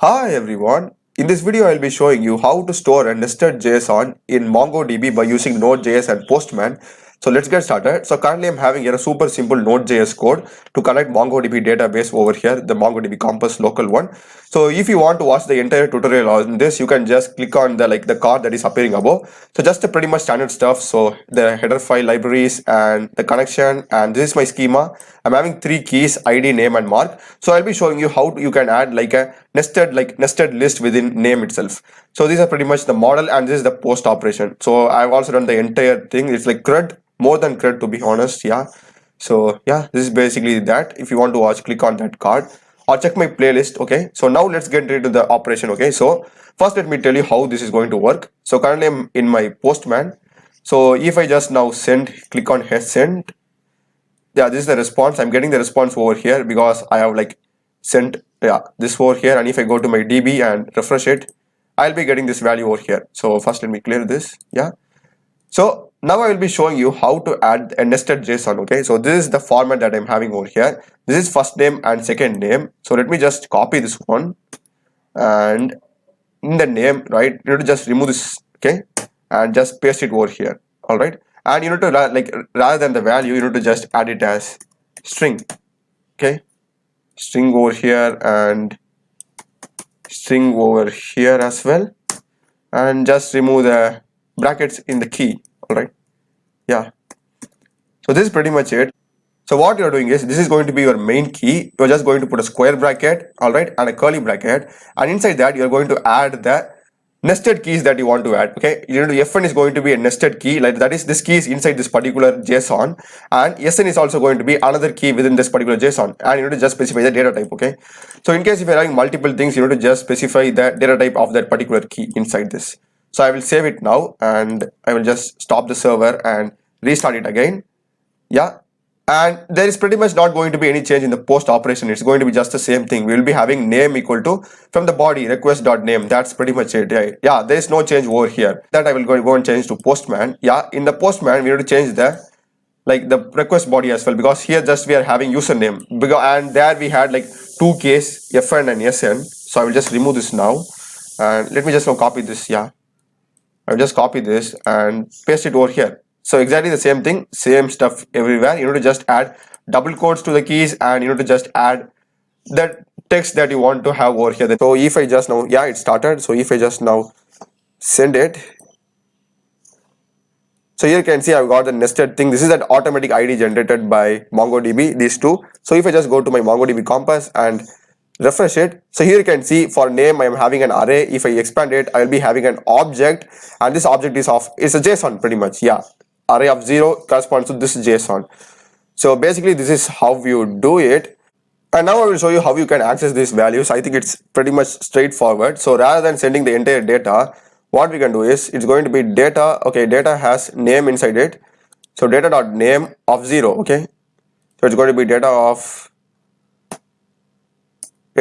Hi everyone, in this video I'll be showing you how to store a nested JSON in MongoDB by using Node JS and Postman. So let's get started. So currently I'm having here a super simple Node JS code to connect MongoDB database over here, the MongoDB campus local one. So if you want to watch the entire tutorial on this, you can just click on the card that is appearing above. So just the pretty much standard stuff. So the header file libraries and the connection, and this is my schema. I'm having three keys: ID, name and mark. So I'll be showing you how you can add like a nested list within name itself. So these are pretty much the model, and this is the post operation. So I've also done the entire thing. It's like CRUD, more than CRUD to be honest. Yeah, so yeah, this is basically that. If you want to watch, click on that card or check my playlist. Okay, so now let's get into the operation. Okay, so first let me tell you how this is going to work. So currently I'm in my Postman. So if I just now click on send, yeah, this is the response. I'm getting the response over here because I have like sent this over here, and if I go to my DB and refresh it, I'll be getting this value over here. So first let me clear this. Yeah, so now I will be showing you how to add a nested JSON. Okay, so this is the format that I'm having over here. This is first name and second name. So let me just copy this one, and in the name, right, you need to just remove this, okay, and just paste it over here. All right, and you need to rather than the value, you need to just add it as string. Okay, string over here and string over here as well, and just remove the brackets in the key. All right, yeah, so this is pretty much it. So what you're doing is, this is going to be your main key. You're just going to put a square bracket, all right, and a curly bracket, and inside that you're going to add the nested keys that you want to add. Okay, you know, fn is going to be a nested key, like that is, this key is inside this particular JSON, and sn is also going to be another key within this particular JSON, and you need to just specify the data type. Okay, so in case if you're having multiple things, you need to just specify the data type of that particular key inside this. So I will save it now, and I will just stop the server and restart it again. Yeah, and there is pretty much not going to be any change in the post operation. It's going to be just the same thing. We will be having name equal to, from the body, request.name. That's pretty much it. Yeah, there is no change over here. That I will go and change to Postman. Yeah, in the Postman we need to change the request body as well, because here just we are having username, and there we had like two keys, fn and sn. So I will just remove this now, and let me just now copy this. Yeah, I will just copy this and paste it over here. So exactly the same thing, same stuff everywhere. You need to just add double quotes to the keys, and you need to just add that text that you want to have over here. So if I just now, yeah, it started. So if I just now send it, so here you can see I've got the nested thing. This is that automatic ID generated by MongoDB, these two. So if I just go to my MongoDB campus and refresh it, so here you can see for name I am having an array. If I expand it, I will be having an object, and this object is it's a JSON pretty much. Yeah, array of 0 corresponds to this JSON. So basically this is how you do it, and now I will show you how you can access these values. I think it's pretty much straightforward. So rather than sending the entire data, what we can do is, it's going to be data. Okay, data has name inside it, so data dot name of 0. Okay, so it's going to be data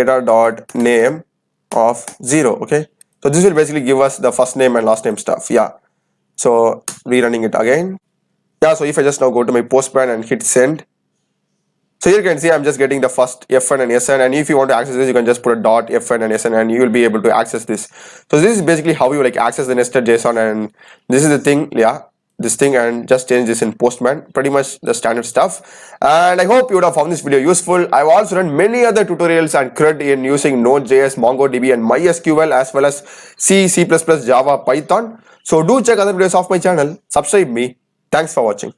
dot name of 0. Okay, so this will basically give us the first name and last name stuff. Yeah, so rerunning it again. Yeah, so if I just now go to my Postman and hit send, so here you can see I'm just getting the first fn and sn, and if you want to access this, you can just put a dot fn and sn, and you will be able to access this. So this is basically how you access the nested JSON, and this is the thing. Yeah, this thing, and just change this in Postman. Pretty much the standard stuff, and I hope you would have found this video useful. I've also done many other tutorials and CRUD in using Node.js, MongoDB and MySQL, as well as C, C++, Java, Python. So do check other videos of my channel, subscribe me. Thanks for watching.